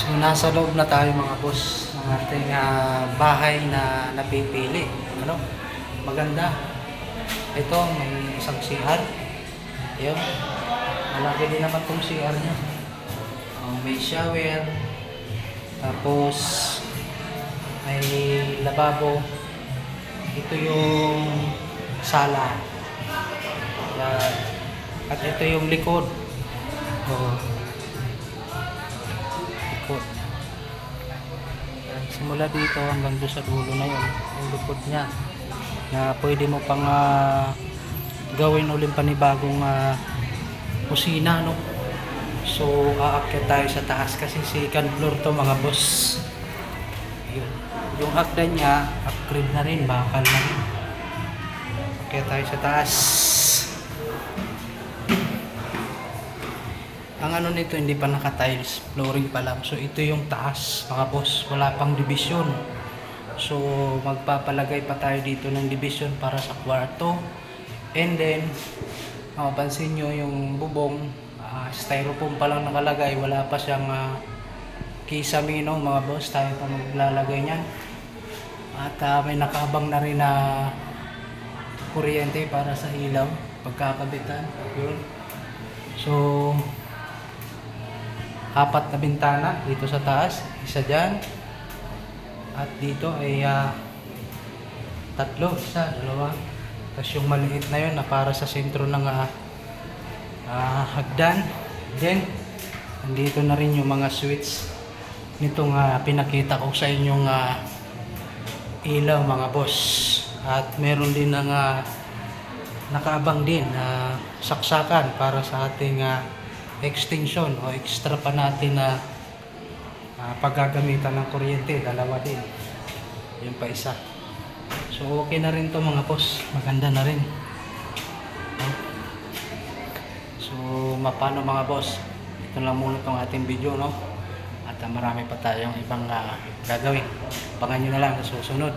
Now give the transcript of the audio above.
So nasa loob na tayo mga boss ng ating bahay na napipili. Ano? Maganda. Ito may isang CR. Ayun. Malaki din naman itong CR niya. May shower. Tapos may lababo. Ito yung sala. Yan. At ito yung likod. Likod. Simula dito hanggang doon sa dulo na yun. Yung likod niya. Na pwede mo pang gawin ulit panibagong kusina, no? So, aakyat tayo sa taas kasi second floor to mga boss. Yun. Yung hagdan niya, upgrade na rin, bakal na rin. Aakyat tayo sa taas. Ang ano nito, hindi pa naka-tiles, flooring pa lang. So, ito yung taas, mga boss. Wala pang division. So, magpapalagay pa tayo dito ng division para sa kwarto. And then, mapapansin nyo yung bubong, styrofoam pa lang nakalagay. Wala pa siyang kisamino, mga boss. Tayo pa maglalagay niyan. At may nakabang na rin na kuryente para sa ilaw. Pagkakabitan. Yun. So, apat na bintana dito sa taas, isa dyan, at dito ay tatlo, isa, dalawa, tapos yung maliit na yun na para sa sentro ng hagdan. Then nandito na rin yung mga switch nitong pinakita ko sa inyong ilaw mga boss, at meron din ng nakaabang din na saksakan para sa ating extension o extra pa natin na paggagamitan ng kuryente. Dalawa din, yun pa isa. So okay na rin to mga boss, maganda na rin. So mapano mga boss, ito lang muna tong ating video, no? At marami pa tayong ibang gagawin. Abangan nyo na lang sa susunod.